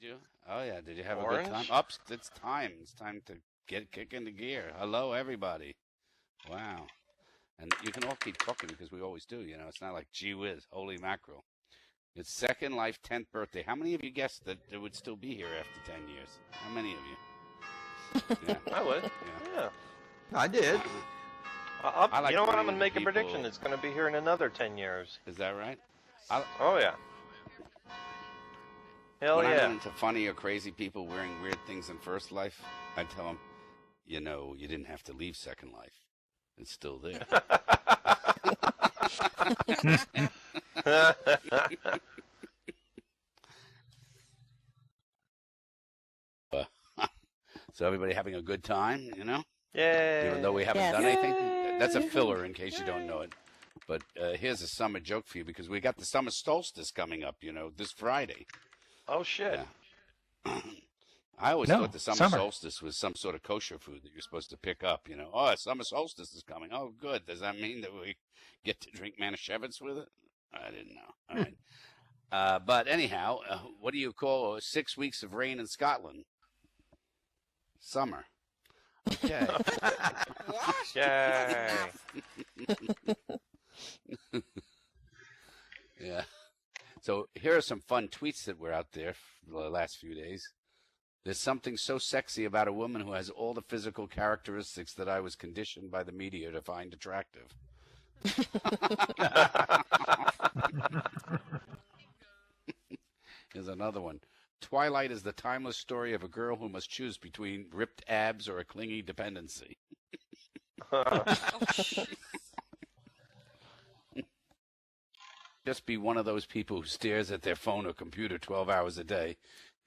you? Oh, yeah. Did you have Orange? a good time? Ups, it's time. It's time to kick into gear. Hello, everybody. Wow. And you can all keep talking because we always do. You know, it's not like, gee whiz, holy mackerel. It's Second Life 10th birthday. How many of you guessed that it would still be here after 10 years? How many of you? Yeah. I would. Yeah. I did. I like you know what? I'm running going to make into a prediction. people. It's going to be here in another 10 years. Is that right? Oh, yeah. Hell when I yeah. run into funny or crazy people wearing weird things in First Life, I tell them, you know, you didn't have to leave Second Life. It's still there. So everybody having a good time, you know? Yay. Even though we haven't done anything. That's a filler in case you don't know it. But here's a summer joke for you because we got the summer solstice coming up, you know, this Friday. Oh, shit. Yeah. I always thought the summer solstice was some sort of kosher food that you're supposed to pick up, you know. Oh, summer solstice is coming. Oh, good. Does that mean that we get to drink Manischewitz with it? I didn't know. All right. But anyhow, what do you call 6 weeks of rain in Scotland? Summer. Okay. Yay. Yeah. So here are some fun tweets that were out there for the last few days. There's something so sexy about a woman who has all the physical characteristics that I was conditioned by the media to find attractive. Here's another one. Twilight is the timeless story of a girl who must choose between ripped abs or a clingy dependency. Just be one of those people who stares at their phone or computer 12 hours a day.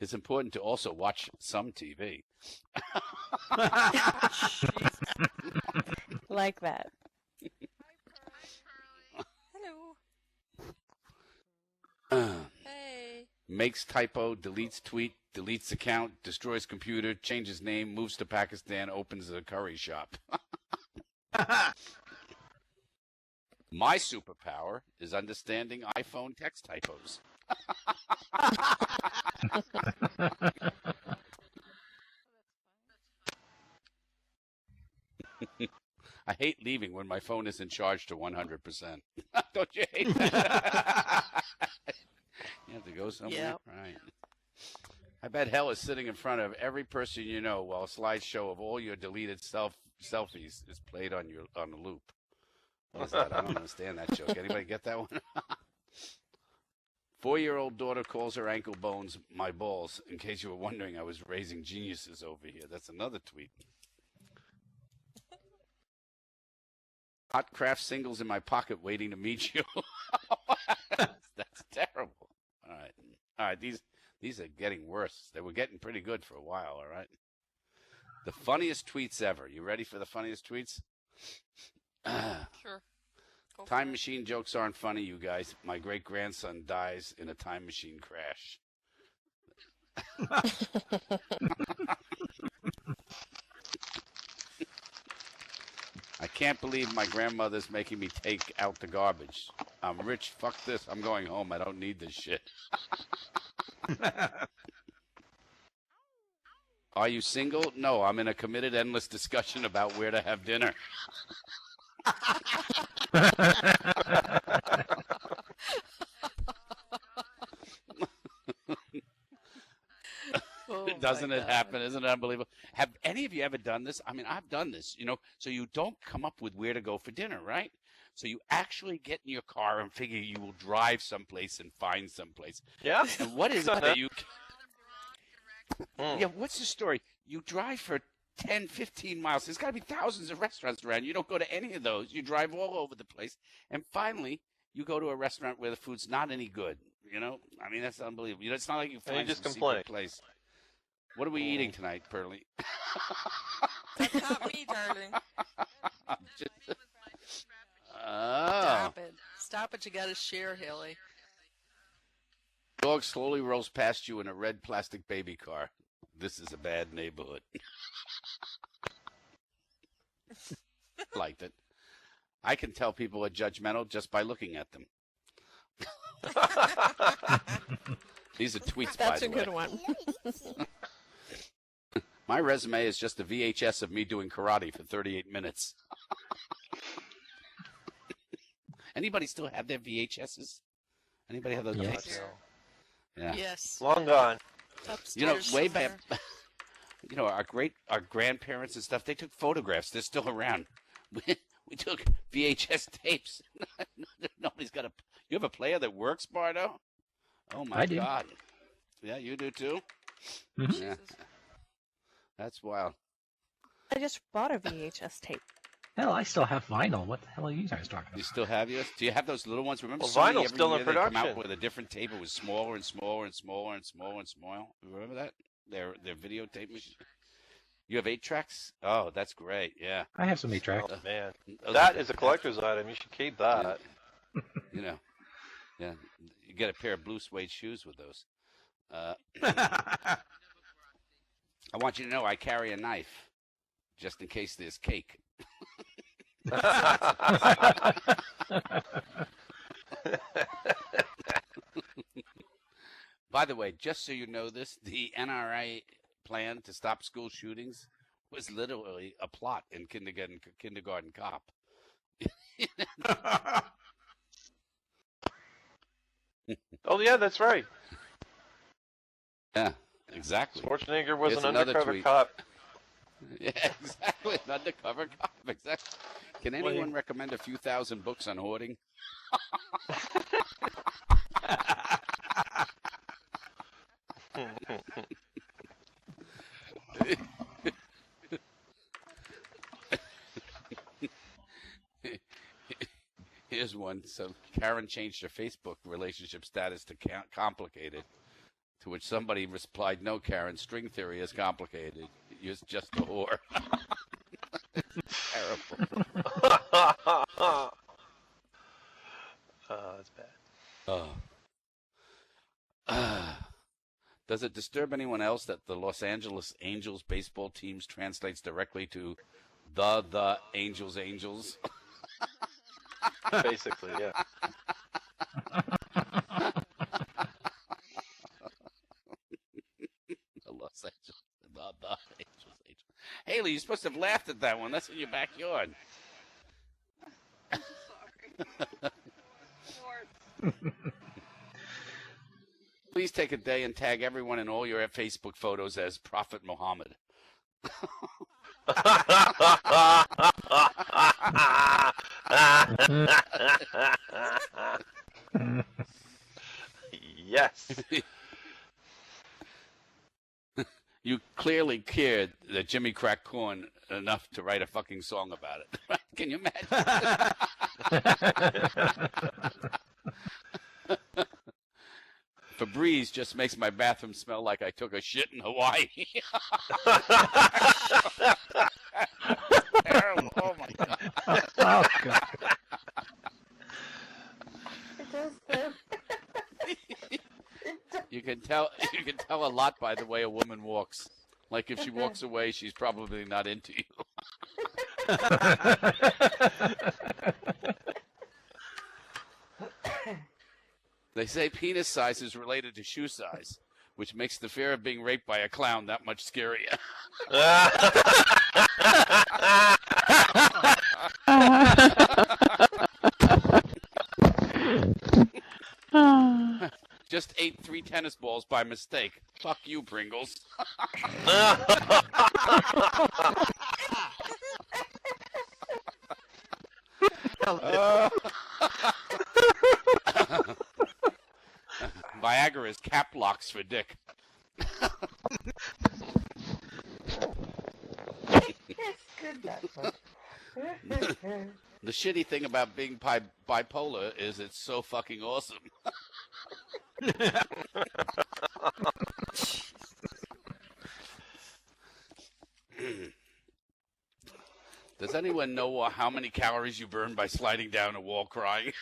It's important to also watch some TV. Like that. Hello. Hey. Makes typo, deletes tweet, deletes account, destroys computer, changes name, moves to Pakistan, opens a curry shop. My superpower is understanding iPhone text typos. I hate leaving when my phone isn't charged to 100%. Don't you hate that? You have to go somewhere? Yep. Right. I bet hell is sitting in front of every person you know while a slideshow of all your deleted selfies is played on a loop. What is that? I don't understand that joke. Anybody get that one? 4-year-old daughter calls her ankle bones my balls. In case you were wondering, I was raising geniuses over here. That's another tweet. Hot craft singles in my pocket waiting to meet you. That's terrible. All right. These are getting worse. They were getting pretty good for a while. All right. The funniest tweets ever. You ready for the funniest tweets? Sure. Go Time for it. machine jokes aren't funny, you guys. My great-grandson dies in a time machine crash. I can't believe my grandmother's making me take out the garbage. I'm rich. Fuck this. I'm going home. I don't need this shit. Are you single? No, I'm in a committed, endless discussion about where to have dinner. Oh Doesn't my it God. happen? Isn't it unbelievable? Have any of you ever done this? I mean, I've done this, you know, so you don't come up with where to go for dinner, right? So you actually get in your car and figure you will drive someplace and find someplace. Yeah? And what is it that you... Yeah, what's the story? You drive for 10, 15 miles. There's got to be thousands of restaurants around. You don't go to any of those. You drive all over the place. And finally, you go to a restaurant where the food's not any good. You know? I mean, that's unbelievable. You know, it's not like you find just some complain. secret place. What are we eating tonight, Pearlie? That's not me, darling. Oh. Stop it. Stop it. You got to share, Haley. Dog slowly rolls past you in a red plastic baby car. This is a bad neighborhood. Liked it. I can tell people are judgmental just by looking at them. These are tweets, That's by a the way. good one. My resume is just a VHS of me doing karate for 38 minutes. Anybody still have their VHSs? Anybody have those tapes? Yeah. Yes. Long gone. Upstairs way back, somewhere. our grandparents and stuff, they took photographs. They're still around. We took VHS tapes. Nobody's got a. You have a player that works, Bardo? Oh my God! Yeah, you do too. Mm-hmm. Yeah, that's wild. I just bought a VHS tape. Hell, I still have vinyl. What the hell are you guys talking about? You still have yours? Do you have those little ones? Remember, Well, Sony vinyl's every still in year they'd come out production. with a different tape. It was smaller and smaller and smaller and smaller and smaller. Remember that? Their videotape machine. You have 8 tracks? Oh, that's great. Yeah. I have some 8 tracks. Oh, man. That is a collector's item. You should keep that. You know. Yeah. You get a pair of blue suede shoes with those. I want you to know I carry a knife just in case there's cake. By the way, just so you know this, the NRA plan to stop school shootings was literally a plot in Kindergarten Cop. Oh, yeah, that's right. Yeah, exactly. Schwarzenegger was Here's an another undercover tweet. cop. Yeah, exactly. An undercover cop. Exactly. Can anyone recommend a few thousand books on hoarding? Here's one. So Karen changed her Facebook relationship status to complicated, to which somebody replied, "No, Karen, string theory is complicated. You're just a whore." Terrible. That's bad. Does it disturb anyone else that the Los Angeles Angels baseball teams translates directly to the Angels? Basically, yeah. The Los Angeles, the Angels. Haley, you're supposed to have laughed at that one. That's in your backyard. Please take a day and tag everyone in all your Facebook photos as Prophet Muhammad. Yes. You clearly cared that Jimmy cracked corn enough to write a fucking song about it. Can you imagine? Febreze just makes my bathroom smell like I took a shit in Hawaii. Terrible. Oh my God. Oh, God. You can tell a lot by the way a woman walks. Like if she walks away, she's probably not into you. They say penis size is related to shoe size, which makes the fear of being raped by a clown that much scarier. Just ate 3 tennis balls by mistake. Fuck you, Pringles. Viagra is cap locks for dick. The shitty thing about being bipolar is it's so fucking awesome. Does anyone know how many calories you burn by sliding down a wall crying?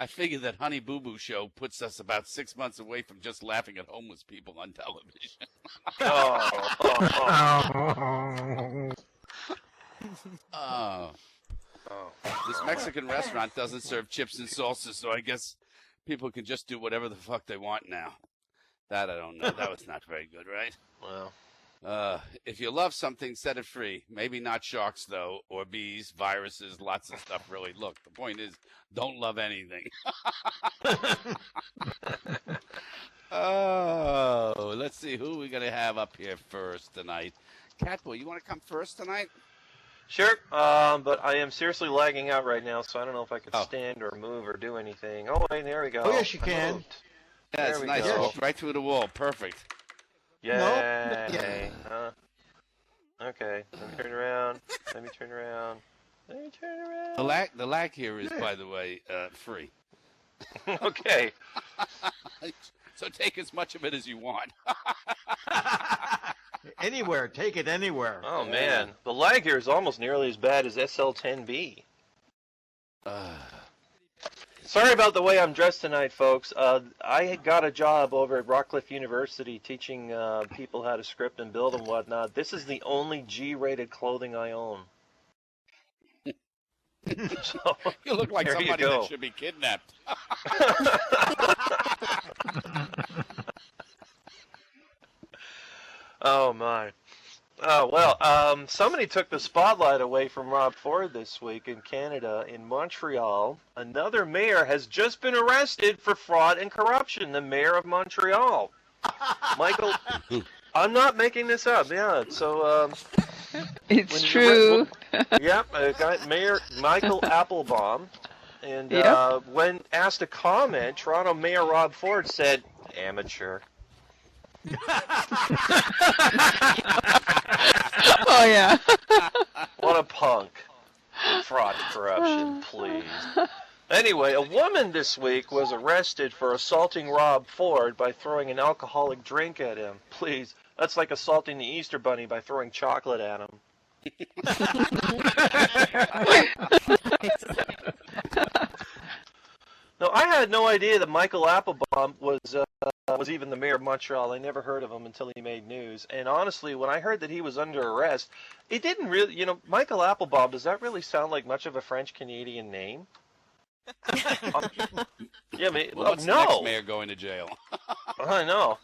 I figure that Honey Boo Boo Show puts us about 6 months away from just laughing at homeless people on television. Oh. This Mexican restaurant doesn't serve chips and salsa, so I guess people can just do whatever the fuck they want now. That I don't know. That was not very good, right? Well. If you love something, set it free. Maybe not sharks, though, or bees, viruses, lots of stuff, really. Look, the point is, don't love anything. Oh, let's see who we're going to have up here first tonight. Catboy, you want to come first tonight? Sure, but I am seriously lagging out right now, so I don't know if I could Oh. stand or move or do anything. Oh, wait, there we go. Oh, yes, you I can. moved. Yeah, it's There we nice. go. Walk right through the wall. Perfect. Yay. Yay. Okay, let me turn around. Let me turn around. Let me turn around. The lag here is, by the way, free. Okay. So take as much of it as you want. Anywhere, take it anywhere. Oh, man. The lag here is almost nearly as bad as SL10B. Sorry about the way I'm dressed tonight, folks. I got a job over at Rockcliffe University teaching people how to script and build and whatnot. This is the only G-rated clothing I own. So, You look like there you somebody go. that should be kidnapped. Oh, my. Oh, well, somebody took the spotlight away from Rob Ford this week in Canada. In Montreal, another mayor has just been arrested for fraud and corruption. The mayor of Montreal. Michael, I'm not making this up. Yeah, so, It's when you true. yep, Mayor Michael Applebaum. And Yep. when asked to comment, Toronto Mayor Rob Ford said, amateur. Oh yeah. What a punk. Fraud and corruption, please. Anyway, a woman this week was arrested for assaulting Rob Ford by throwing an alcoholic drink at him. Please, that's like assaulting the Easter Bunny by throwing chocolate at him. No, I had no idea that Michael Applebaum was even the mayor of Montreal. I never heard of him until he made news. And honestly, when I heard that he was under arrest, it didn't really, Michael Applebaum, does that really sound like much of a French-Canadian name? Yeah, Well, what's the no. next mayor going to jail? I know.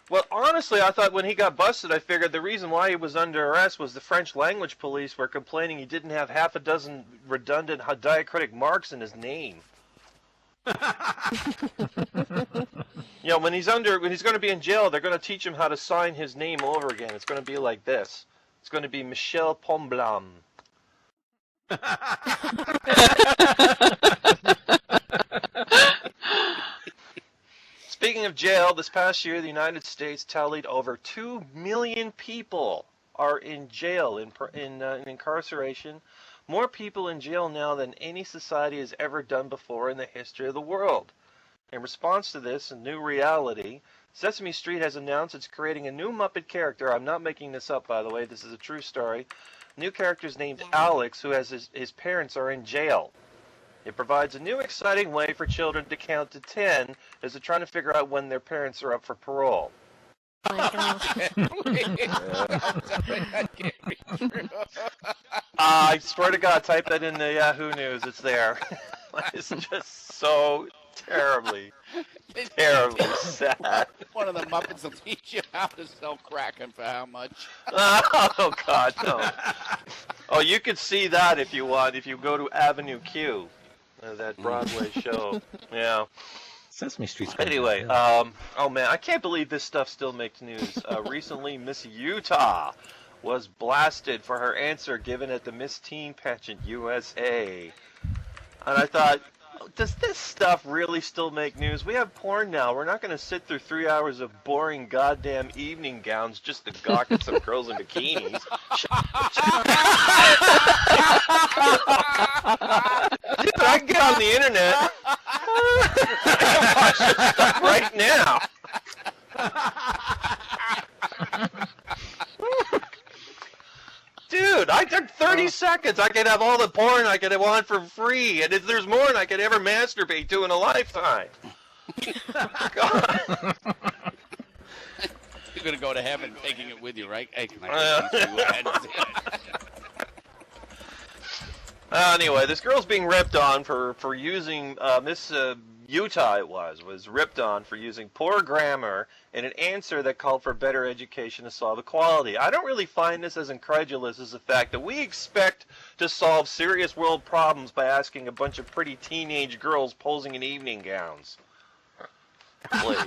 Well, honestly, I thought when he got busted, I figured the reason why he was under arrest was the French language police were complaining he didn't have half a dozen redundant diacritic marks in his name. When he's going to be in jail, they're going to teach him how to sign his name over again. It's going to be like this. It's going to be Michel Pomblam. Speaking of jail, this past year the United States tallied over 2 million people are in jail, in incarceration. More people in jail now than any society has ever done before in the history of the world. In response to this new reality, Sesame Street has announced it's creating a new Muppet character. I'm not making this up, by the way. This is a true story. New character is named Alex, who has his parents are in jail. It provides a new exciting way for children to count to 10 as they're trying to figure out when their parents are up for parole. Oh my gosh. That can't be true. I swear to God, type that in the Yahoo News. It's there. It's just so terribly sad. One of the Muppets will teach you how to sell crack and for how much. Oh, God, no. Oh, you could see that if you want, if you go to Avenue Q, that Broadway show. Yeah. Sesame Street's Anyway, oh man, I can't believe this stuff still makes news. Recently, Miss Utah was blasted for her answer given at the Miss Teen Pageant USA. And I thought, does this stuff really still make news? We have porn now. We're not going to sit through 3 hours of boring goddamn evening gowns just to gawk at some girls in bikinis. Dude, I can get on the internet and watch this stuff right now. Dude, I took 30 seconds. I could have all the porn I could want for free. And if there's more than I could ever masturbate to in a lifetime. God. You're going to go to heaven taking it with you, right? Hey, can I go see what I had to see? Anyway, this girl's being ripped on for using Miss Utah. It was ripped on for using poor grammar in an answer that called for better education to solve equality. I don't really find this as incredulous as the fact that we expect to solve serious world problems by asking a bunch of pretty teenage girls posing in evening gowns. Please.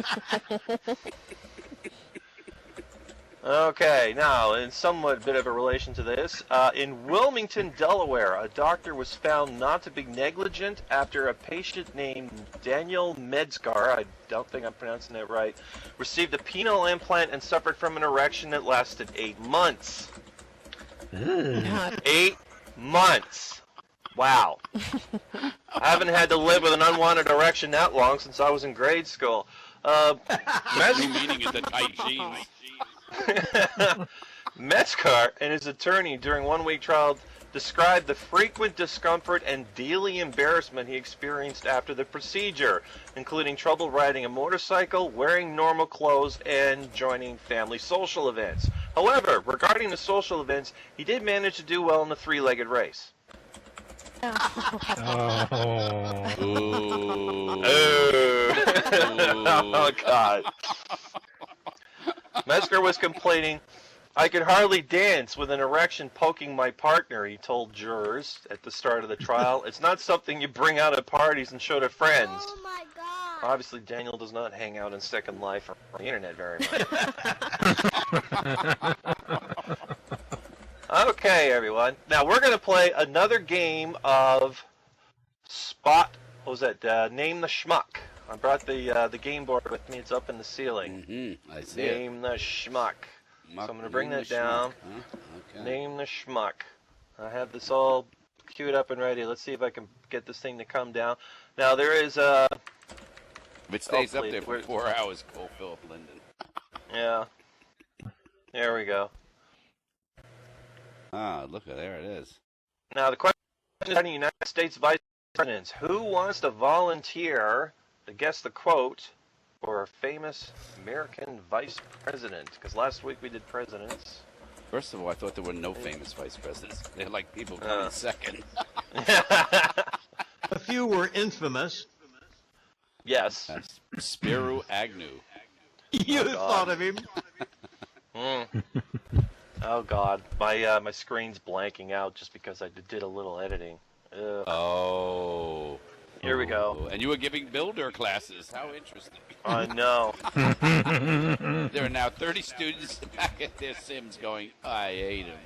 Okay, now, in somewhat bit of a relation to this, in Wilmington, Delaware, a doctor was found not to be negligent after a patient named Daniel Metzgar, I don't think I'm pronouncing that right, received a penile implant and suffered from an erection that lasted 8 months. 8 months! Wow. I haven't had to live with an unwanted erection that long since I was in grade school. New meaning is the tight jeans. Metzgar and his attorney during one-week trial described the frequent discomfort and daily embarrassment he experienced after the procedure, including trouble riding a motorcycle, wearing normal clothes, and joining family social events. However, regarding the social events, he did manage to do well in the three-legged race. Oh. Ooh. Oh, God. Metzger was complaining, "I could hardly dance with an erection poking my partner," he told jurors at the start of the trial. "It's not something you bring out at parties and show to friends." Oh my god. Obviously, Daniel does not hang out in Second Life or on the internet very much. Okay, everyone. Now we're going to play another game of Spot. What was that? Name the Schmuck. I brought the game board with me. It's up in the ceiling. Mm-hmm. I see Name the Schmuck. So I'm going to bring that down. Huh? Okay. Name the Schmuck. I have this all queued up and ready. Let's see if I can get this thing to come down. Now there is If it stays up hopefully there for 4 hours, call Philip Linden. Yeah. There we go. Ah, look, there it is. Now the question is, the United States Vice Presidents, who wants to volunteer to guess the quote for a famous American vice president? Because last week we did presidents. First of all, I thought there were no famous vice presidents. They're like people coming second. A few were infamous. Yes. Spiro Agnew. You God. thought of him. Oh God, my screen's blanking out just because I did a little editing. Ugh. Oh. Here we go. And you were giving builder classes. How interesting. I know. There are now 30 students back at their Sims going, I hate him.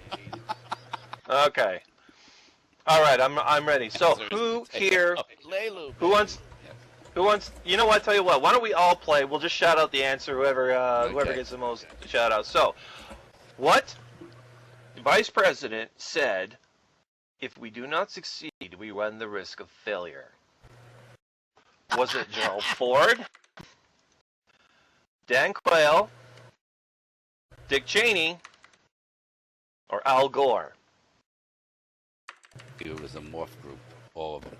Okay. All right, I'm ready. So who here? Who wants? You know what? Tell you what. Why don't we all play? We'll just shout out the answer. Whoever gets the most shout outs. So, what Vice President said? If we do not succeed, we run the risk of failure. Was it Gerald Ford, Dan Quayle, Dick Cheney, or Al Gore? It was a morph group, all of them.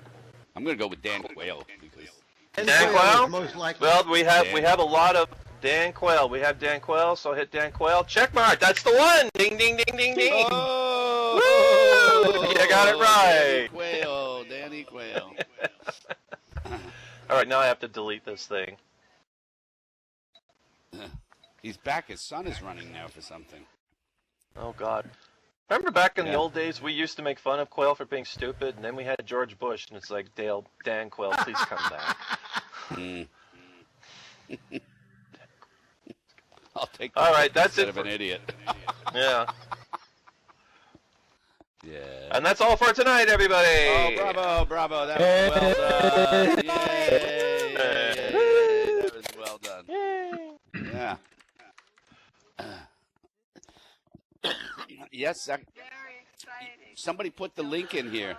I'm going to go with Dan Quayle because Dan Quayle? Most likely. Well, we have a lot of Dan Quayle. We have Dan Quayle, so hit Dan Quayle. Check mark. That's the one. Ding, ding, ding, ding, ding. Oh! Woo! You got it right. Danny Quayle. All right, now I have to delete this thing. He's back. His son is running now for something. Oh, God. Remember back in the old days, we used to make fun of Quayle for being stupid, and then we had George Bush, and it's like, Dan Quayle, please come back. I'll take All right, that's instead it of an idiot. Yeah. Yeah. And that's all for tonight, everybody. Oh, bravo. That was well done. Yay. That was well done. Yeah. Yes. Somebody put the link in here.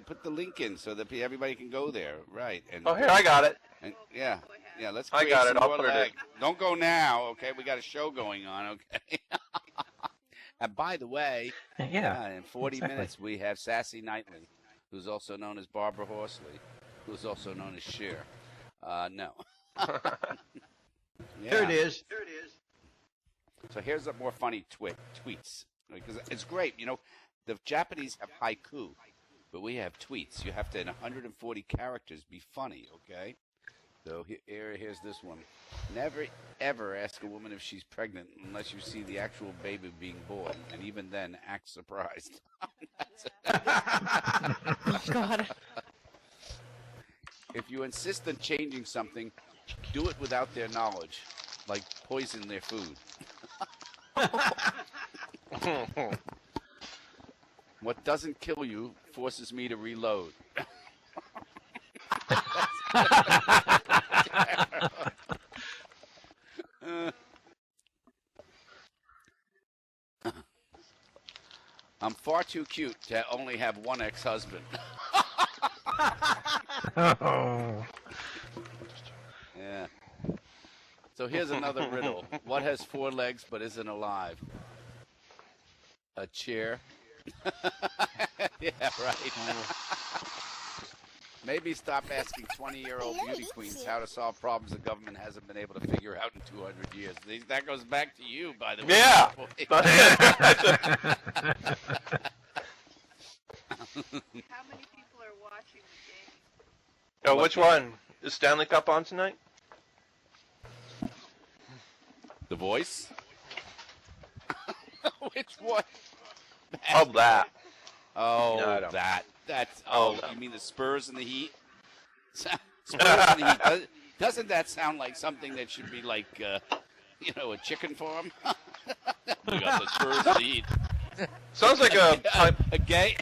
Put the link in so that everybody can go there. Right. And, Oh, here, I got it. And, yeah. Let's. I got it. I'll more put it lag. in. Don't go now. Okay. We got a show going on. Okay. And by the way, in 40 minutes we have Sassy Knightley, who's also known as Barbara Horsley, who's also known as Cher. No. Here it is. So here's a more funny tweets, because it's great. You know, the Japanese have haiku, but we have tweets. You have to, in 140 characters, be funny, okay? So here's this one. Never, ever ask a woman if she's pregnant unless you see the actual baby being born, and even then, act surprised. Oh, God. If you insist on changing something, do it without their knowledge, like poison their food. What doesn't kill you forces me to reload. I'm far too cute to only have one ex-husband. Oh. Yeah. So here's another riddle. What has 4 legs but isn't alive? A chair. Yeah, right. Maybe stop asking 20-year-old beauty queens how to solve problems the government hasn't been able to figure out in 200 years. That goes back to you, by the way. Yeah. How many people are watching the game? Oh, which one? Is Stanley Cup on tonight? The Voice? Which one? Oh, that. Oh, No, I don't. That's. Oh, Oh, no. you mean the Spurs and the Heat? Spurs and the Heat. Doesn't that sound like something that should be like, a chicken farm? We got the Spurs and the Heat. Sounds like a type. A gay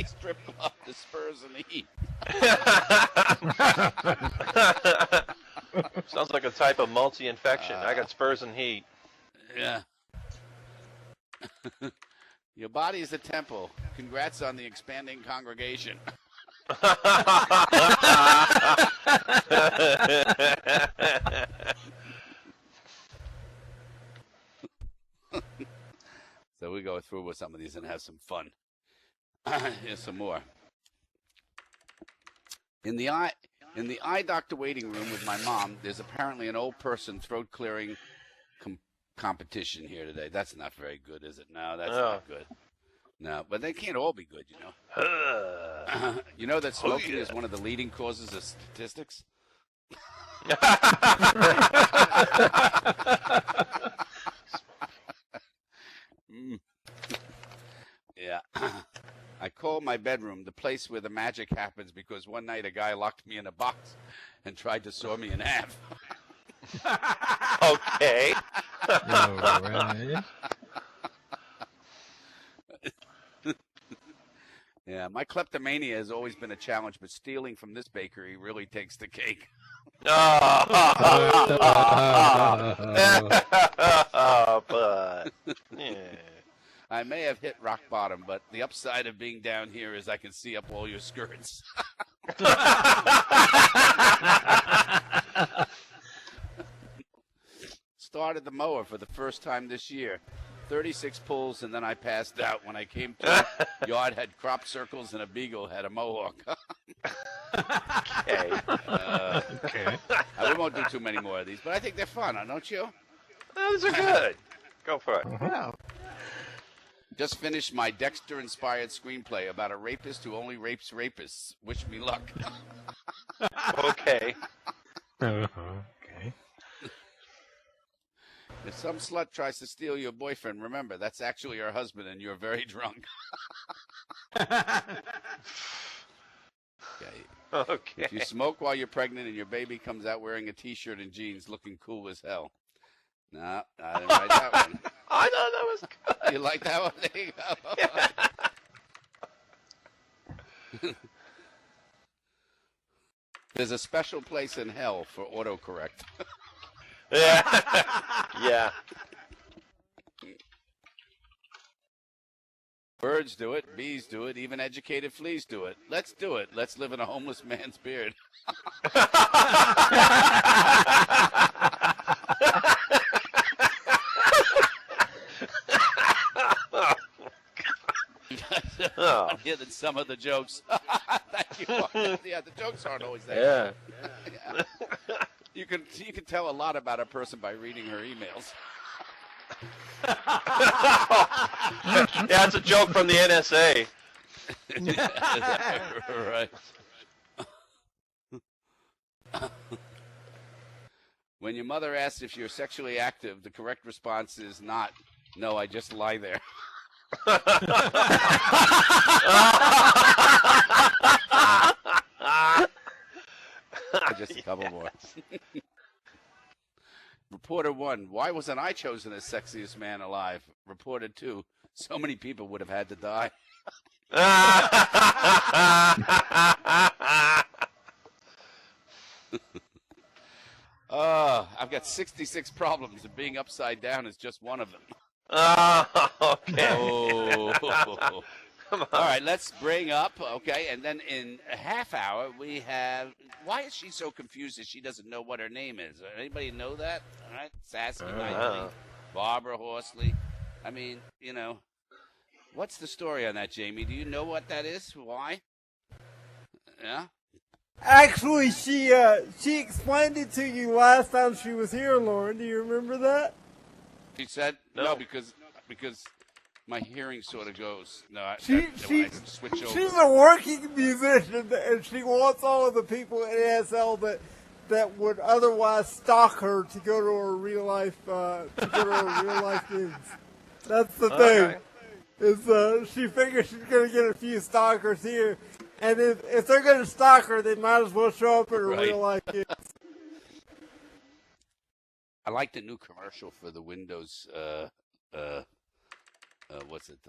strip club. The Spurs and the Heat. Sounds like a type of multi-infection. I got Spurs and Heat. Yeah. Your body is a temple. Congrats on the expanding congregation. So we go through with some of these and have some fun. Here's some more. In the eye doctor waiting room with my mom, there's apparently an old person throat clearing competition here today. That's not very good, is it? No, that's not good. No, but they can't all be good, you know. You know that smoking is one of the leading causes of statistics? Yeah. I call my bedroom the place where the magic happens because one night a guy locked me in a box and tried to saw me in half. Okay. All right. Yeah, my kleptomania has always been a challenge, but stealing from this bakery really takes the cake. But yeah. I may have hit rock bottom, but the upside of being down here is I can see up all your skirts. Started the mower for the first time this year. 36 pulls, and then I passed out. When I came to, yard had crop circles, and a beagle had a mohawk. Okay. Okay. We won't do too many more of these, but I think they're fun, don't you? Those are good. Go for it. Wow. Just finished my Dexter-inspired screenplay about a rapist who only rapes rapists. Wish me luck. Okay. Okay. If some slut tries to steal your boyfriend, remember, that's actually her husband and you're very drunk. Okay. Okay. If you smoke while you're pregnant and your baby comes out wearing a T-shirt and jeans looking cool as hell. No, I didn't write that one. I thought that was good. You like that one? There you go. There's a special place in hell for autocorrect. Yeah. Yeah. Birds do it, bees do it, even educated fleas do it. Let's do it. Let's live in a homeless man's beard. Oh. Funnier than some of the jokes. Thank you. Yeah, the jokes aren't always that. Yeah. Yeah. You can tell a lot about a person by reading her emails. Yeah, it's a joke from the NSA. Right. When your mother asks if you're sexually active, the correct response is not, no, I just lie there. Just a couple more. Reporter 1, why wasn't I chosen as sexiest man alive? Reporter 2, so many people would have had to die. I've got 66 problems, and being upside down is just one of them. Okay. Oh. Come on. All right, let's bring up, okay, and then in a half hour we have, why is she so confused that she doesn't know what her name is? Anybody know that? All right, Sassy Knightley, Barbara Horsley. I mean, you know, what's the story on that, Jamie? Do you know what that is? Why? Yeah? Actually, she explained it to you last time she was here, Lauren. Do you remember that? She said, no because my hearing sort of goes. No, I switch over. She's a working musician, and she wants all of the people at NSL that would otherwise stalk her to go to her real life gigs. That's the thing. Is she figures she's going to get a few stalkers here, and if they're going to stalk her, they might as well show up at her real life gigs. I like the new commercial for the Windows. What's it?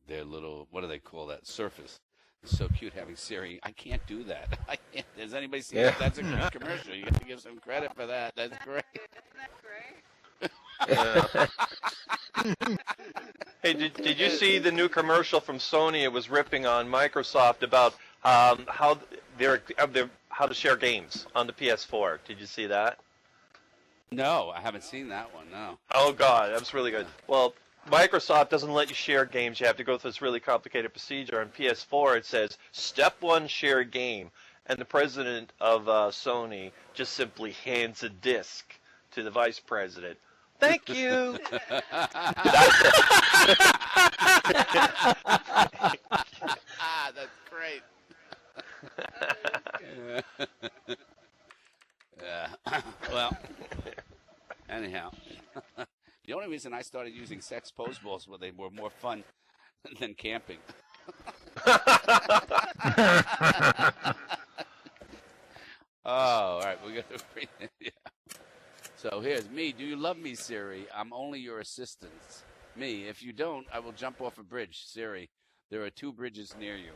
Their little, what do they call that? Surface. It's so cute having Siri. I can't do that. I can't. Does anybody see that? That's a great commercial. You got to give some credit for that. That's great. Isn't that great? Hey, did you see the new commercial from Sony? It was ripping on Microsoft about how to share games on the PS4. Did you see that? No, I haven't seen that one. No. Oh God, that was really good. Well, Microsoft doesn't let you share games. You have to go through this really complicated procedure. On PS4, it says Step 1, share game, and the president of Sony just simply hands a disc to the vice president. Thank you. That's great. Well, anyhow, the only reason I started using sex pose balls was they were more fun than camping. All right, we're gonna read it. Yeah. So here's me. Do you love me, Siri? I'm only your assistant. Me. If you don't, I will jump off a bridge. Siri, there are 2 bridges near you.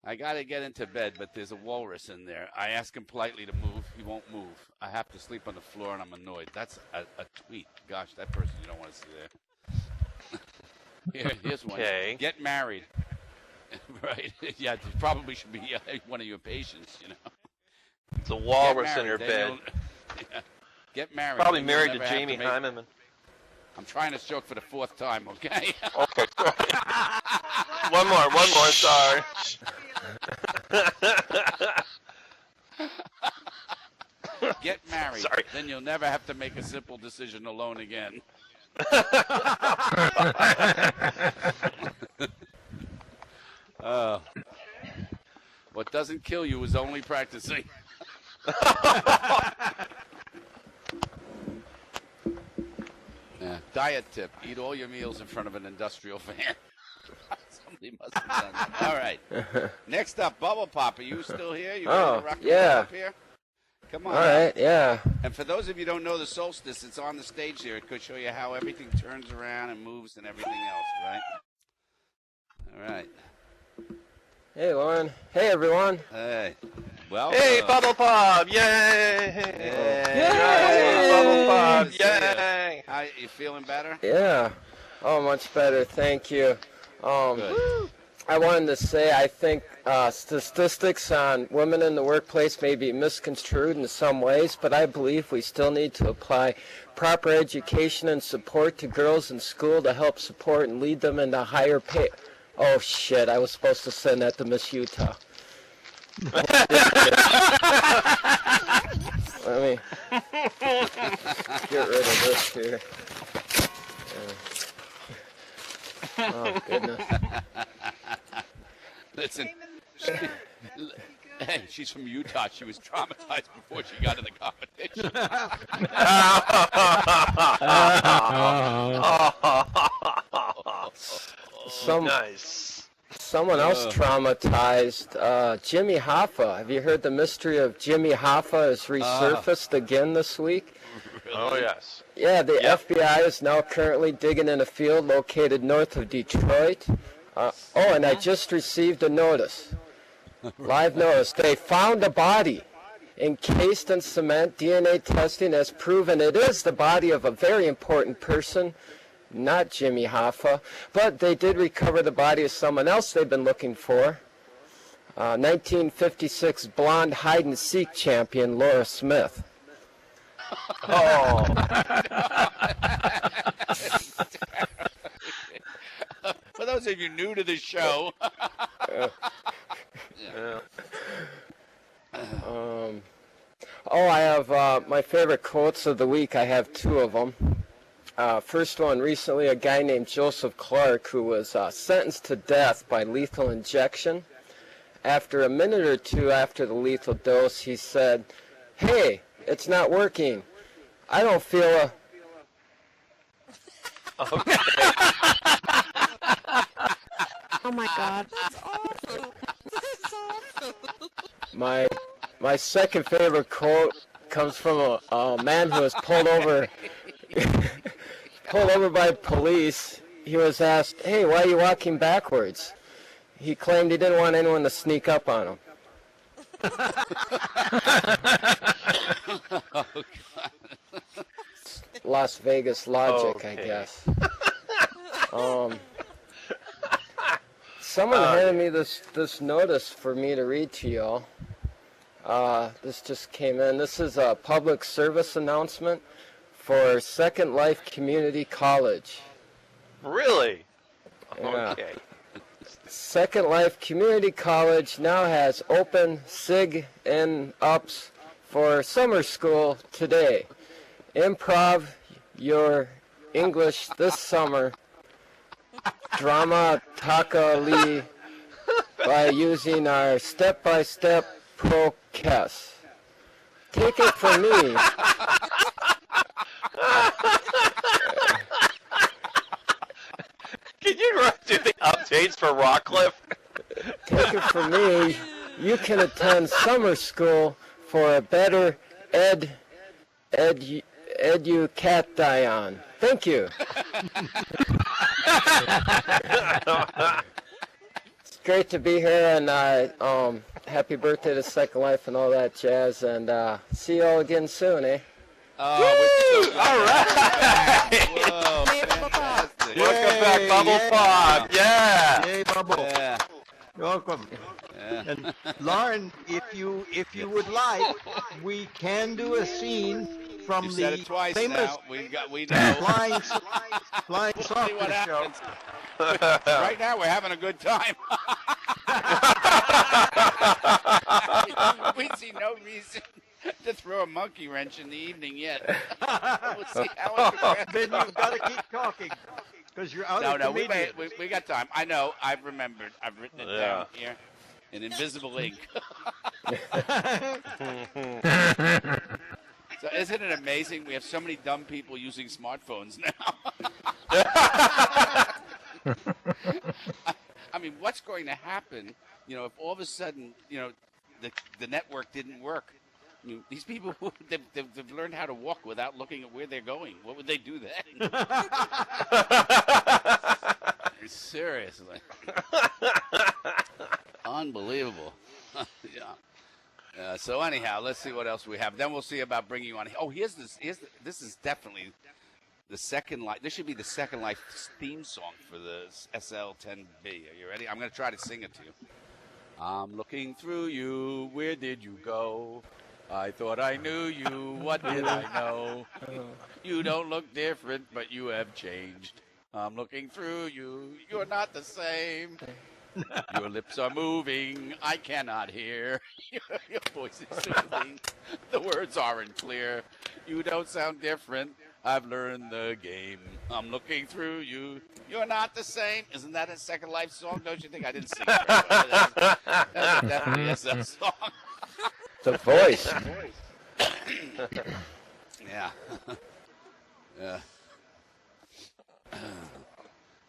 I gotta get into bed, but there's a walrus in there. I ask him politely to move. He won't move. I have to sleep on the floor, and I'm annoyed. That's a tweet. Gosh, that person you don't want to see there. Here's one. Okay. Get married. Right. Yeah, it probably should be one of your patients, you know. It's a walrus in her bed. Yeah. Get married. Probably married to Jamie Hyman. I'm trying to stroke for the 4th time, okay? Okay. One more, sorry. Get married. Sorry. Then you'll never have to make a simple decision alone again. What doesn't kill you is only practicing. Yeah. Diet tip. Eat all your meals in front of an industrial fan. Somebody must have done that. All right. Next up, Bubble Pop. Are you still here? You ready to rock and roll up here? Come on. All right, yeah. And for those of you who don't know the solstice, it's on the stage here. It could show you how everything turns around and moves and everything else, right? All right. Hey, Lauren. Hey, everyone. Hey. Well. Hey, Bubble Pop! Yay! Yay! Bubble Pop! Yay! How you feeling better? Yeah. Oh, much better. Thank you. Good. I wanted to say I think statistics on women in the workplace may be misconstrued in some ways, but I believe we still need to apply proper education and support to girls in school to help support and lead them into higher pay. Oh, shit. I was supposed to send that to Miss Utah. Let me get rid of this here. Oh, goodness. Listen, hey, she's from Utah. She was traumatized before she got in the competition. Nice. Someone else traumatized, Jimmy Hoffa. Have you heard the mystery of Jimmy Hoffa has resurfaced again this week? Really? Oh, yes. Yeah, the FBI is now currently digging in a field located north of Detroit. And I just received a notice. Live notice. They found a body encased in cement. DNA testing has proven it is the body of a very important person, not Jimmy Hoffa. But they did recover the body of someone else they've been looking for. 1956 blonde hide-and-seek champion Laura Smith. Oh. For those of you new to the show. I have my favorite quotes of the week. I have two of them. First one, recently a guy named Joseph Clark who was sentenced to death by lethal injection. After a minute or two after the lethal dose, he said, "Hey, it's not working. I don't feel a..." Okay. Oh my God. My second favorite quote comes from a man who was pulled over by police. He was asked, "Hey, why are you walking backwards?" He claimed he didn't want anyone to sneak up on him. Las Vegas logic, I guess. Someone handed me this notice for me to read to y'all. This just came in. This is a public service announcement for Second Life Community College. Really? Yeah. Okay. Second Life Community College now has open SIG and ups for summer school today. Improv your English this summer dramatically by using our step-by-step process. Take it from me. Can you do the updates for Rockcliffe? Take it from me. You can attend summer school for a better education. Thank you. It's great to be here, and happy birthday to Second Life and all that jazz, and see you all again soon, eh? Oh, all right. Whoa, fantastic. Welcome back, Bubble Pop. Yeah. Yay, Bubble. Yeah. Welcome. Yeah. And Lauren, if you would like, we can do a scene from You the said it twice famous now. We know. flying See saucer what show. happens. Right now, we're having a good time. We see no reason to throw a monkey wrench in the evening yet. We'll see how it progresses. Then you've got to keep talking because you're out of we comedians. got time. I know. I've remembered. I've written it down here in invisible ink. So isn't it amazing? We have so many dumb people using smartphones now. I mean, what's going to happen? If all of a sudden, the network didn't work. I mean, these people, they've learned how to walk without looking at where they're going. What would they do then? Seriously. Unbelievable. Yeah. So anyhow, let's see what else we have. Then we'll see about bringing you on. Oh, this is definitely the Second Life. This should be the Second Life theme song for the SL10B. Are you ready? I'm going to try to sing it to you. I'm looking through you. Where did you go? I thought I knew you. What did I know? You don't look different, but you have changed. I'm looking through you. You're not the same. Your lips are moving, I cannot hear. Your voice is soothing, the words aren't clear. You don't sound different, I've learned the game. I'm looking through you, you're not the same. Isn't that a Second Life song? Don't you think? I didn't sing it very well. That's definitely a song. The voice. Yeah. Yeah.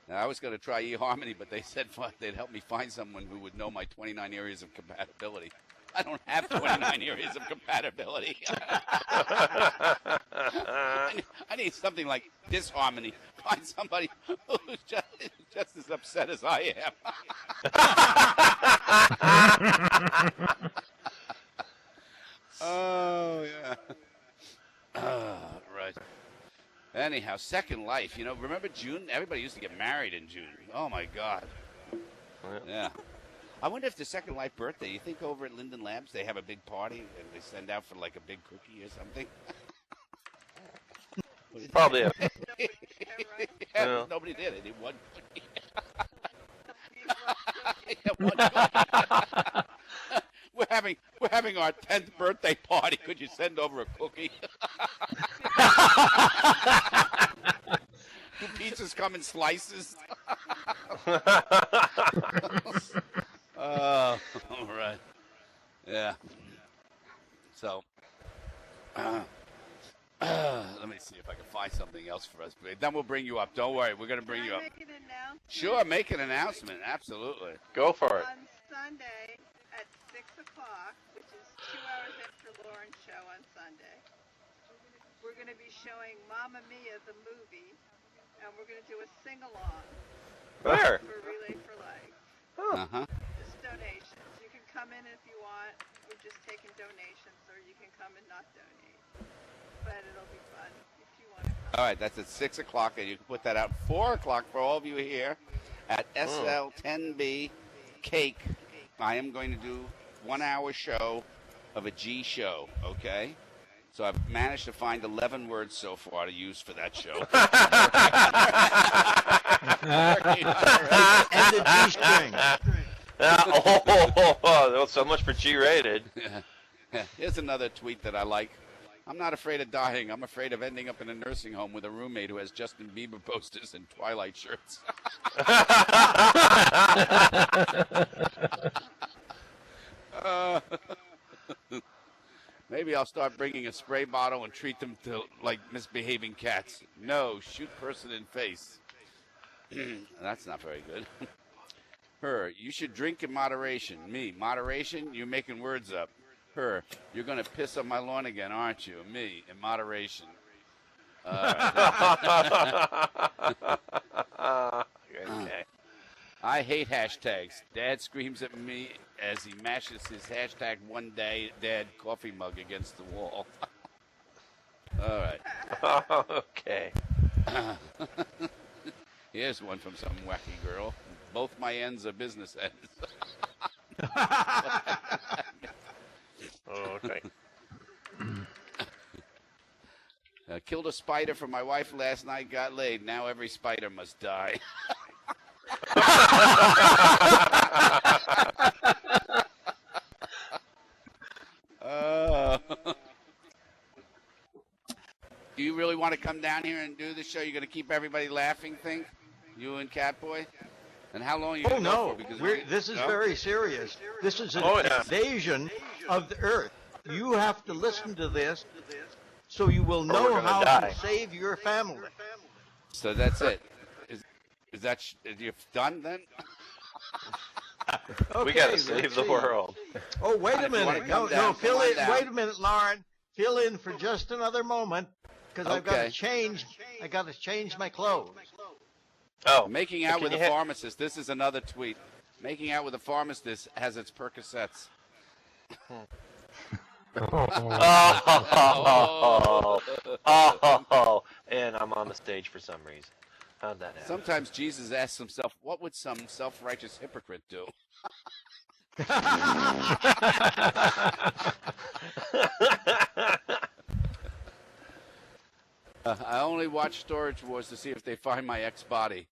Now, I was going to try eHarmony, but they said they'd help me find someone who would know my 29 areas of compatibility. I don't have 29 areas of compatibility. I need something like disharmony. Find somebody who's just as upset as I am. Oh, yeah. Right. Anyhow, Second Life. You know, remember June? Everybody used to get married in June. Oh, my God. Yeah. I wonder if the Second Life birthday, you think over at Linden Labs they have a big party and they send out for like a big cookie or something? Probably. Yeah, nobody did. They did one cookie. Yeah, one cookie. We're having our 10th birthday party. Could you send over a cookie? Do pizzas come in slices? All right. Yeah. So, let me see if I can find something else for us. Then we'll bring you up. Don't worry. We're going to bring you up. Make an announcement? Sure, make an announcement. Absolutely. Go for it. On Sunday at 6 o'clock, which is 2 hours after Lauren's show on Sunday, we're going to be showing Mamma Mia, the movie, and we're going to do a sing-along. Where? For Relay for Life. Uh-huh. Just donations. You can come in if you want. We're just taking donations, or you can come and not donate. But it'll be fun if you want to come. All right, that's at 6 o'clock, and you can put that out 4 o'clock for all of you here at SL10B Cake. I am going to do 1 hour show of a G show, okay? So I've managed to find 11 words so far to use for that show. And the G-string. Oh, so much for G-rated. Here's another tweet that I like. I'm not afraid of dying. I'm afraid of ending up in a nursing home with a roommate who has Justin Bieber posters and Twilight shirts. Maybe I'll start bringing a spray bottle and treat them to like misbehaving cats. No, shoot person in face. That's not very good. Her, you should drink in moderation. Me, moderation? You're making words up. Her, you're going to piss on my lawn again, aren't you? Me, in moderation. Okay. I hate hashtags. Dad screams at me as he mashes his hashtag one day dad coffee mug against the wall. All right. Okay. Here's one from some wacky girl. Both my ends are business ends. Okay. Killed a spider for my wife last night, got laid. Now every spider must die. Do you really want to come down here and do the show? You're going to keep everybody laughing, think? You and Catboy? And how long are you going to go for? Because This is very serious. This is an yeah. invasion of the Earth. You have to listen to this so you will we're know gonna how die. to save your family. So that's it. Is that you're done then? Okay, We gotta let's save the see. world. Oh, wait And a if you wanna minute. come No, down, fill come on in. down. Wait a minute, Lauren. Fill in for just another moment because I've got Okay. to change. I got to change my clothes. Oh, Making out Can with you a hit- pharmacist. This is another tweet. Making out with a pharmacist has its Percocets. Oh, and I'm on the stage for some reason. How'd that happen? Sometimes Jesus asks himself, what would some self-righteous hypocrite do? I only watch Storage Wars to see if they find my ex-body.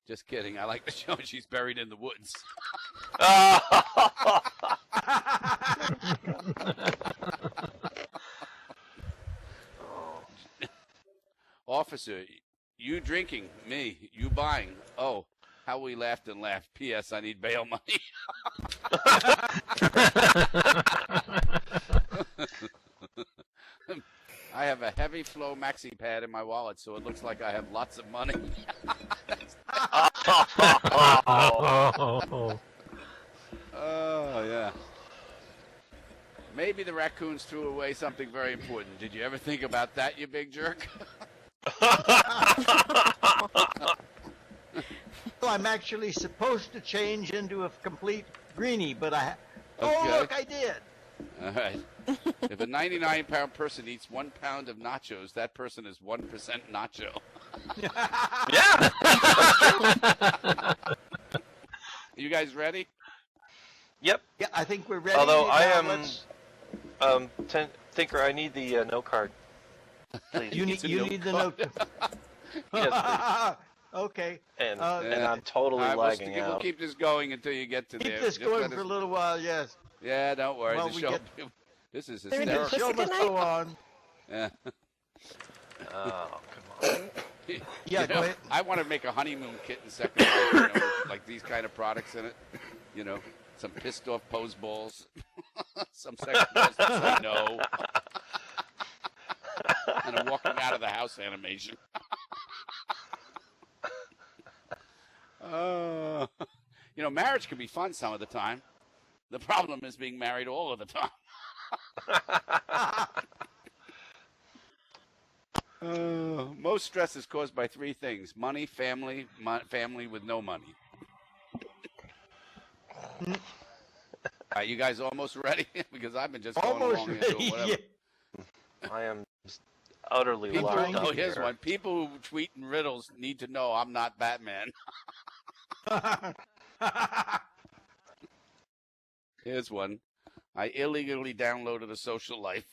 Just kidding. I like the show. She's buried in the woods. Officer, you drinking, me, you buying. Oh, how we laughed and laughed. P.S. I need bail money. I have a heavy flow maxi pad in my wallet, so it looks like I have lots of money. Oh, yeah. Maybe the raccoons threw away something very important. Did you ever think about that, you big jerk? Well, I'm actually supposed to change into a complete greenie, but I... Okay. Oh, look, I did! All right. If a 99-pound person eats 1 pound of nachos, that person is 1% nacho. Yeah. You guys ready? Yep. Yeah, I think we're ready. Although I Now am, Tinker, I need the note card. Please. You need the note. Yes, Okay. and Yeah. I'm totally All right, lagging we'll out. keep this going until you get to Keep there. this Just going let for a us- little while, yes. Yeah, don't worry. Well, The we show, get- this is They're in The hysterical. show must go on. Yeah. Oh, come on. Yeah, You go know, ahead. I want to make a honeymoon kit in Second Life, you know, with, like these kind of products in it. You know, some pissed off pose balls, some sex balls that say no, and a walking out of the house animation. You know, marriage can be fun some of the time. The problem is being married all of the time. Most stress is caused by 3 things: money, family, family with no money. All right, you guys almost ready? Because I've been just going Almost along here ready. doing whatever. Yeah. I am utterly People, locked up here's here. one. People who tweet in riddles need to know I'm not Batman. Here's one. I illegally downloaded a social life.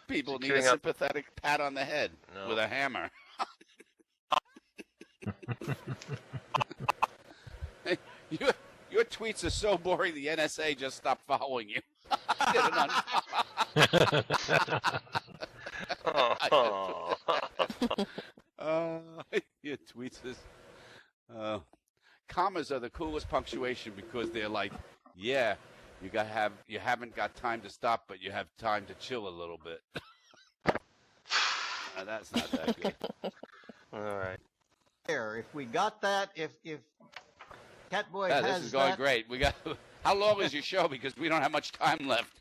People need a Securing up- sympathetic pat on the head No. with a hammer. Hey, your tweets are so boring the NSA just stopped following you. Did an Oh. Your tweets is. Commas are the coolest punctuation because they're like, yeah, you haven't got time to stop, but you have time to chill a little bit. That's not that good. All right. There, if we got that, if Catboy Yeah, has this is going that, great. We got. How long is your show? Because we don't have much time left.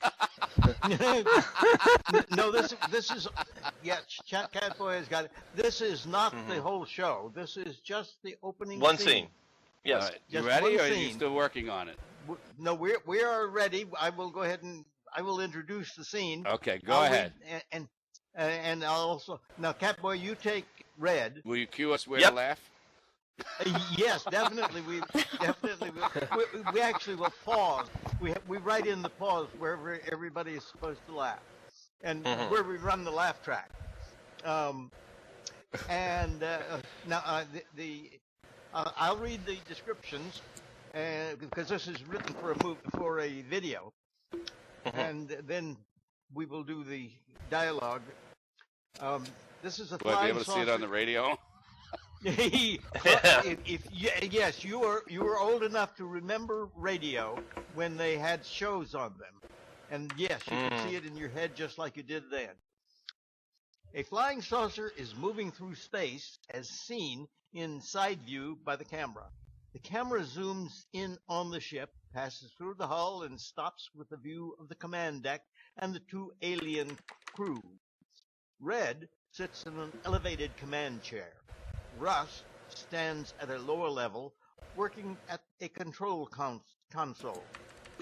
No, this is yeah. Catboy has got it. This is not the whole show. This is just the opening. One scene. Yes. All right. You Just ready, one or are you scene. still working on it? No, we are ready. I will go ahead and I will introduce the scene. Okay, go I'll ahead. read- and I'll also now, Catboy, you take red. Will you cue us where Yep. to laugh? Yes, definitely. We actually will pause. We write in the pause wherever everybody is supposed to laugh, and where we run the laugh track. Now I'll read the descriptions, because this is written for a video, and then we will do the dialogue. This is a Will I be flying able to see it on the radio? Yes, you were old enough to remember radio when they had shows on them, and yes, you can see it in your head just like you did then. A flying saucer is moving through space as seen in side view by the camera. The camera zooms in on the ship, passes through the hull, and stops with a view of the command deck and the 2 alien crew. Red sits in an elevated command chair. Russ stands at a lower level, working at a control console.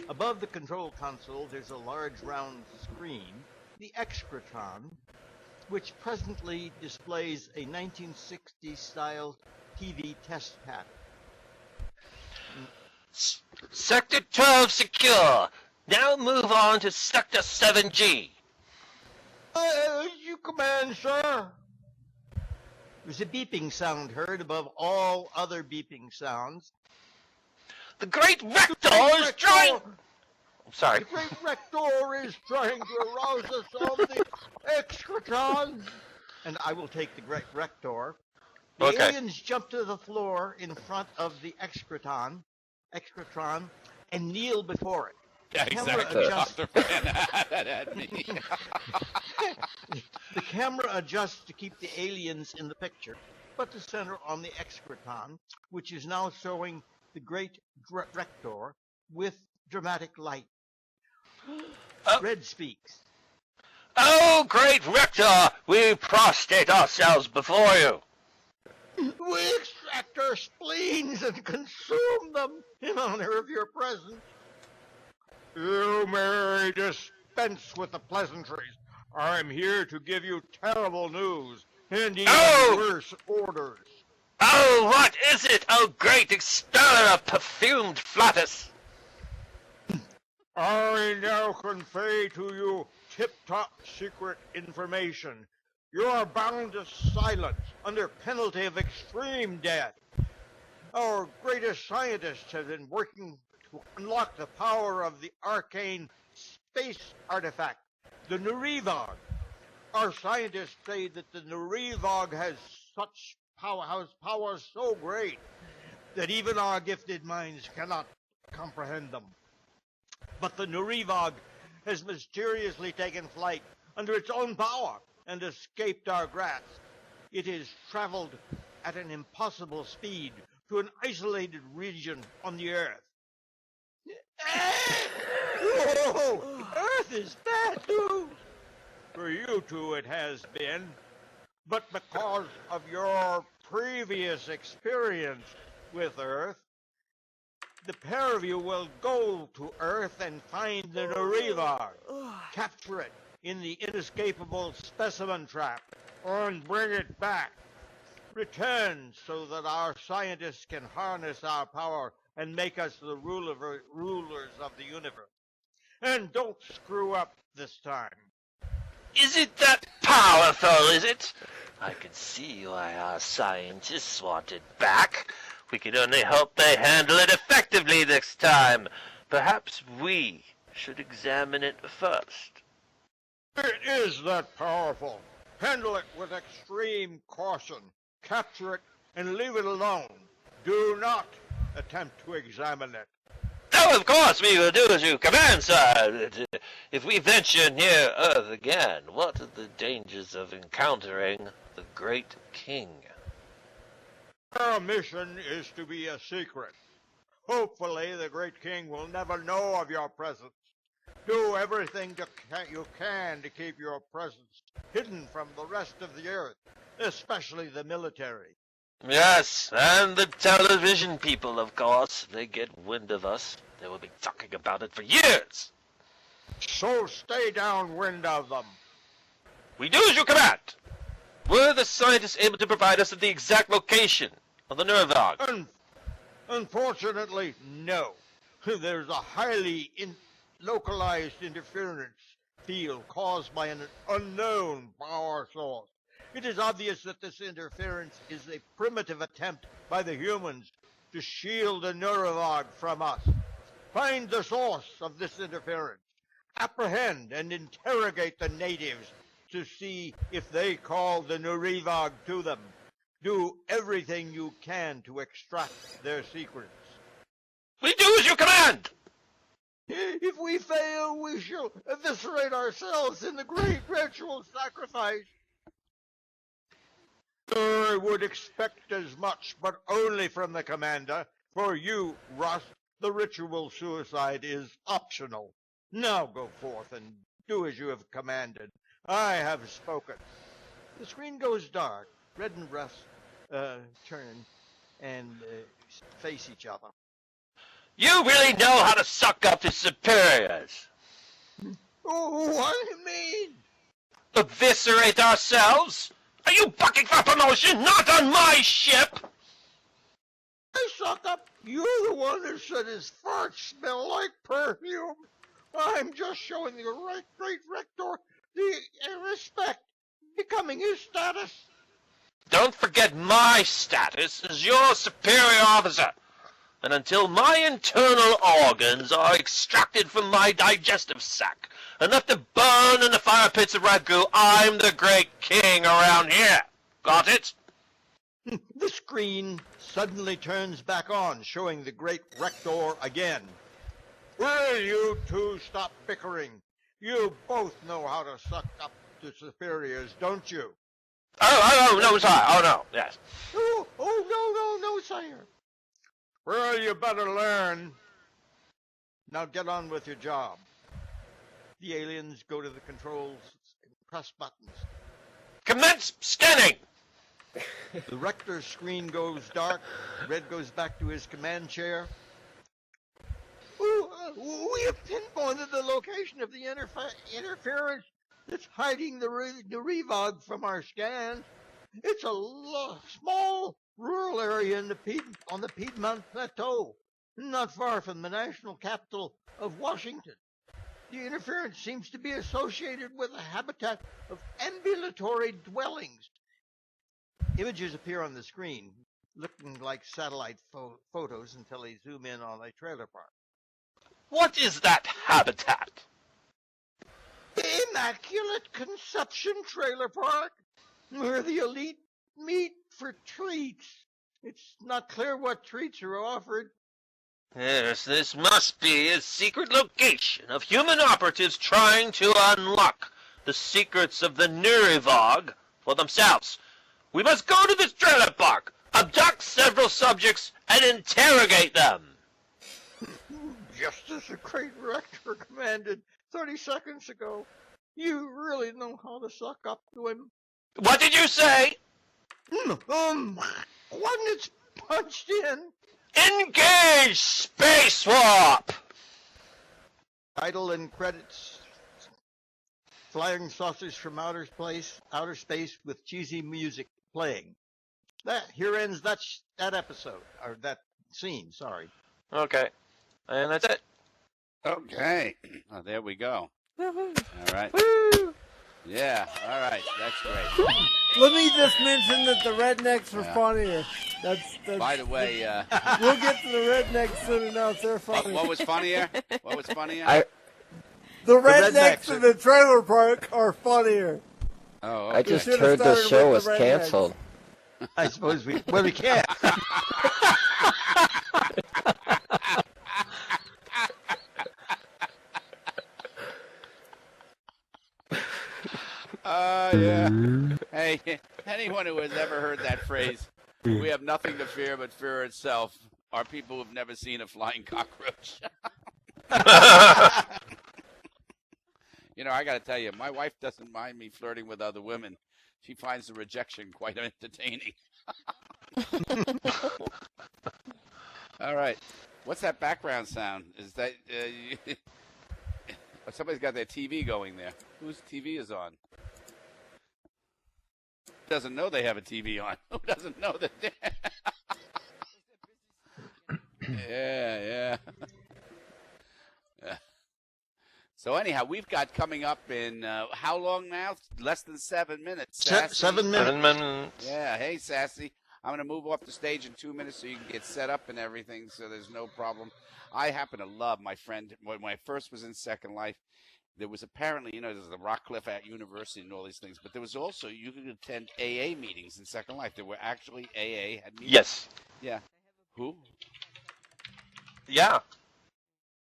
Above the control console, there's a large round screen, the Excratron, which presently displays a 1960s-style TV test pattern. Sector 12 secure. Now move on to Sector 7G. You command, sir. There's a beeping sound heard above all other beeping sounds. The Great Rector is trying... Sorry. The Great Rector is trying to arouse us on the Excretron. And I will take the Great Rector. The aliens jump to the floor in front of the Excretron, and kneel before it. Yeah, exactly. The camera adjusts to keep the aliens in the picture, but to center on the Excretron, which is now showing the Great Rector with dramatic light. Red speaks. Oh, Great Rector, we prostrate ourselves before you. We extract our spleens and consume them in honor of your presence. You may dispense with the pleasantries. I'm here to give you terrible news and even worse orders. Oh, what is it, oh great expeller of perfumed flatus? I now convey to you tip-top secret information. You are bound to silence under penalty of extreme death. Our greatest scientists have been working to unlock the power of the arcane space artifact, the Nurivog. Our scientists say that the Nurivog has such power so great that even our gifted minds cannot comprehend them. But the Nurivog has mysteriously taken flight under its own power and escaped our grasp. It has traveled at an impossible speed to an isolated region on the Earth. Whoa! Earth is bad news! For you two it has been, but because of your previous experience with Earth, the pair of you will go to Earth and find the Nurivog, capture it in the inescapable specimen trap, and bring it back. Return so that our scientists can harness our power and make us the rulers of the universe. And don't screw up this time. Is it that powerful, is it? I can see why our scientists want it back. We can only hope they handle it effectively this time. Perhaps we should examine it first. It is that powerful. Handle it with extreme caution. Capture it and leave it alone. Do not attempt to examine it. Oh, of course we will do as you command, sir. If we venture near Earth again, what are the dangers of encountering the Great King? Our mission is to be a secret. Hopefully the Great King will never know of your presence. Do everything you can to keep your presence hidden from the rest of the Earth, especially the military. Yes, and the television people, of course. They get wind of us. They will be talking about it for years. So stay downwind of them. We do as you command. Were the scientists able to provide us with the exact location of the Nurivog? Unfortunately, no. There's a highly localized interference field caused by an unknown power source. It is obvious that this interference is a primitive attempt by the humans to shield the Nurivog from us. Find the source of this interference. Apprehend and interrogate the natives to see if they call the Nurivog to them. Do everything you can to extract their secrets. We do as you command! If we fail, we shall eviscerate ourselves in the great ritual sacrifice. I would expect as much, but only from the commander. For you, Rust, the ritual suicide is optional. Now go forth and do as you have commanded. I have spoken. The screen goes dark. Red and Rust turn and face each other. You really know how to suck up to superiors. Oh, what do you mean? Eviscerate ourselves? Are you bucking for promotion? Not on my ship! I suck up. You're the one who said his farts smell like perfume. I'm just showing the great rector the respect becoming his status. Don't forget my status as your superior officer. And until my internal organs are extracted from my digestive sac and left to burn in the fire pits of ragu, I'm the great king around here. Got it? The screen suddenly turns back on, showing the great rector again. Will you two stop bickering? You both know how to suck up to superiors, don't you? Oh, no, sorry. Oh, no, yes. Oh, no, sire. Well, you better learn. Now get on with your job. The aliens go to the controls and press buttons. Commence scanning! The rector's screen goes dark. Red goes back to his command chair. We have pinpointed the location of the interference that's hiding the Revog from our scans. It's a small rural area on the Piedmont Plateau, not far from the national capital of Washington. The interference seems to be associated with a habitat of ambulatory dwellings. Images appear on the screen, looking like satellite photos until they zoom in on a trailer park. What is that habitat? The Immaculate Conception Trailer Park, where the elite meet for treats. It's not clear what treats are offered. Yes, this must be a secret location of human operatives trying to unlock the secrets of the Nurivog for themselves. We must go to this trailer park, abduct several subjects, and interrogate them. Just as the great rector commanded 30 seconds ago. You really know how to suck up to him. What did you say? When it's punched in. Engage space warp! Title and credits. Flying saucers from outer space with cheesy music playing. Here ends that episode, or that scene, sorry. Okay. And that's it. Okay. Oh, there we go. Woo-hoo. All right. Woo! Yeah, all right. That's great. Let me just mention that the rednecks are funnier. That's By the way, we'll get to the rednecks soon enough. They're funny. what was funnier? What was funnier? The rednecks in the trailer park are funnier. Oh, okay. I just heard the show was canceled. I suppose we can't. Yeah. Hey, anyone who has ever heard that phrase, we have nothing to fear but fear itself, are people who've never seen a flying cockroach. You know, I got to tell you, my wife doesn't mind me flirting with other women. She finds the rejection quite entertaining. All right. What's that background sound? Is that somebody's got their TV going there? Whose TV is on? Who doesn't know they have a TV on? Who doesn't know that? Yeah. So anyhow, we've got coming up in how long now? Less than 7 minutes. 7 minutes. 7 minutes. Yeah. Hey, Sassy. I'm going to move off the stage in 2 minutes so you can get set up and everything, so there's no problem. I happen to love my friend. When I first was in Second Life, there was apparently, there's the Rockcliffe at University and all these things, but there was also, you could attend AA meetings in Second Life. There were actually AA had meetings. Yes. Yeah. Who? Yeah.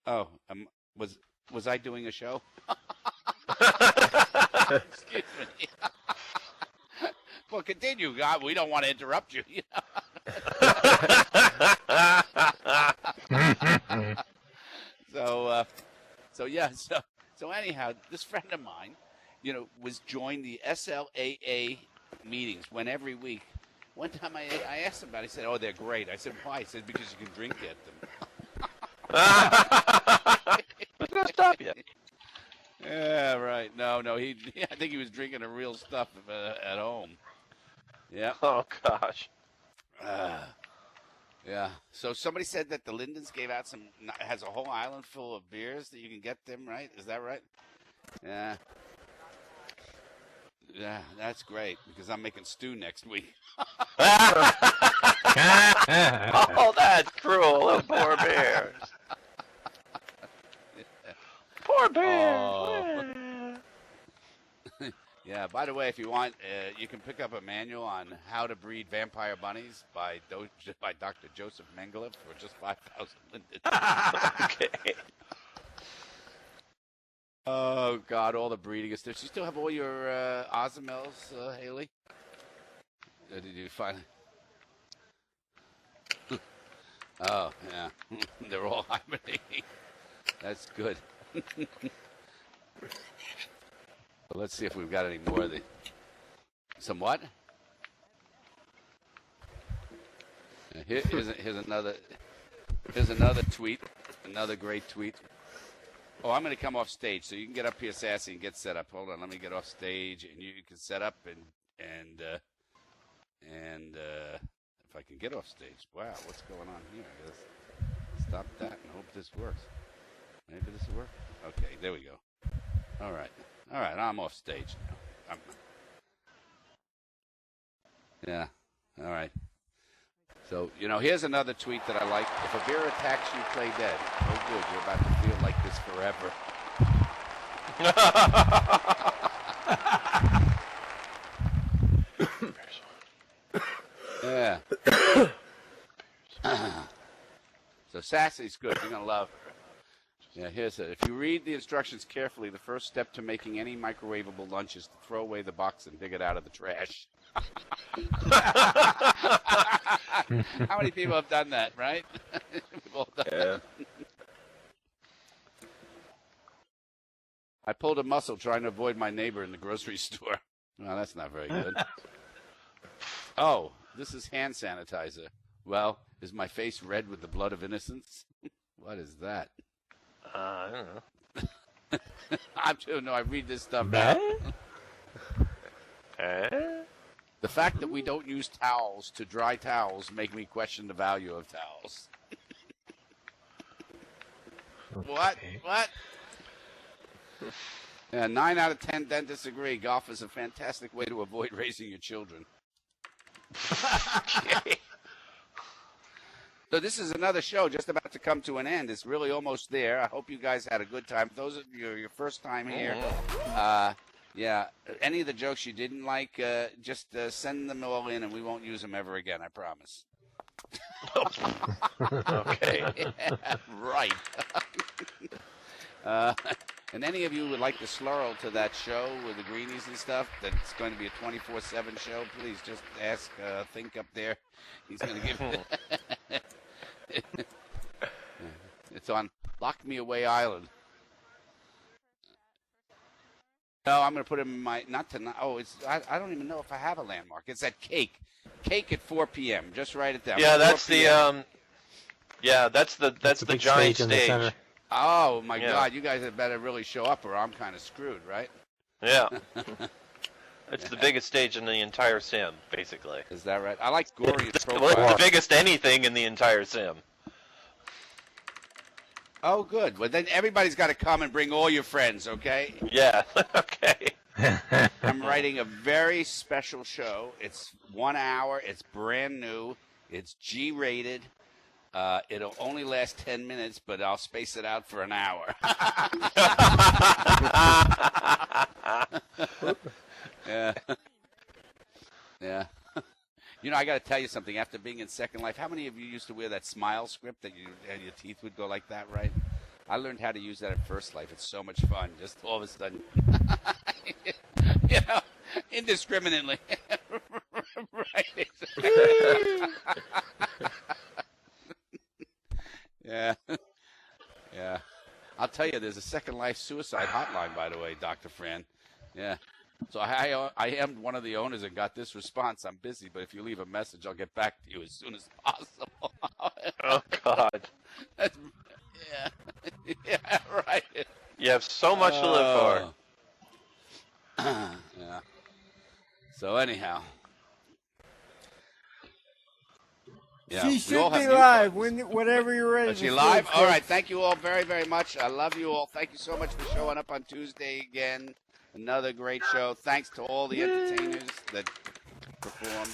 Oh, was I doing a show? Excuse me. Well, continue. God, we don't want to interrupt you. So anyhow, this friend of mine, was joined the SLAA meetings, went every week. One time I asked him about it. He said, "Oh, they're great." I said, "Why?" He said, "Because you can drink at them." Who's going to stop you? Yeah, right. No. I think he was drinking the real stuff at home. Yeah. Oh, gosh. Yeah. So somebody said that the Lindens has a whole island full of beers that you can get them, right? Is that right? Yeah. Yeah, that's great because I'm making stew next week. Oh, that's cruel. Oh, poor bears. Poor bears. Oh. Yeah, by the way, if you want, you can pick up a manual on how to breed vampire bunnies by Dr. Joseph Mengele for just 5,000 Linden. Okay. Oh, God, all the breeding stuff. Do you still have all your Ozamels, Haley? Did you find Oh, yeah. They're all hibernating. That's good. Well, let's see if we've got any more of the... Some what? Here's another tweet. Another great tweet. Oh, I'm going to come off stage, so you can get up here, Sassy, and get set up. Hold on, let me get off stage, and you can set up and if I can get off stage. Wow, what's going on here? I gotta stop that and hope this works. Maybe this will work. Okay, there we go. All right, I'm off stage now. Yeah, all right. So, here's another tweet that I like. If a bear attacks you, play dead. Oh, good. You're about to feel like this forever. Yeah. So Sassy's good. You're going to love her. Yeah, here's it. If you read the instructions carefully, the first step to making any microwavable lunch is to throw away the box and dig it out of the trash. How many people have done that, right? We've all done that. I pulled a muscle trying to avoid my neighbor in the grocery store. Well, that's not very good. Oh, this is hand sanitizer. Well, is my face red with the blood of innocence? What is that? I don't know. I read this stuff out. The fact that we don't use towels to dry towels make me question the value of towels. Okay. What? Yeah, 9 out of 10 dentists agree. Golf is a fantastic way to avoid raising your children. Okay. So this is another show just about to come to an end. It's really almost there. I hope you guys had a good time. Those of you your first time here, yeah, any of the jokes you didn't like, just send them all in, and we won't use them ever again. I promise. Okay. Yeah, right. And any of you would like to slurl to that show with the greenies and stuff, that's going to be a 24/7 show, please just ask Think up there. He's going to give It's on Lock Me Away Island. No, I'm going to put him in my, not tonight. Oh, I don't even know if I have a landmark. It's at Cake at 4 p.m. Just write it down. Yeah, that's the giant stage. Oh my God, you guys had better really show up, or I'm kind of screwed, right? Yeah. It's the biggest stage in the entire sim, basically. Is that right? I like Goria's profile. Well, it's the biggest anything in the entire sim. Oh, good. Well, then everybody's got to come and bring all your friends, okay? Yeah, okay. I'm writing a very special show. It's 1 hour. It's brand new. It's G-rated. It'll only last 10 minutes, but I'll space it out for an hour. Yeah. Yeah. I got to tell you something. After being in Second Life, how many of you used to wear that smile script that your teeth would go like that, right? I learned how to use that at First Life. It's so much fun. Just all of a sudden, indiscriminately. Right. Yeah. Yeah. I'll tell you, there's a Second Life suicide hotline, by the way, Dr. Fran. Yeah. So I am one of the owners and got this response. I'm busy, but if you leave a message, I'll get back to you as soon as possible. Oh, God. Yeah. Yeah, right. You have so much to live for. Yeah. So anyhow. Yeah, she should be live whenever you're ready. Is she live? All right. Thank you all very, very much. I love you all. Thank you so much for showing up on Tuesday again. Another great show. Thanks to all the entertainers that performed.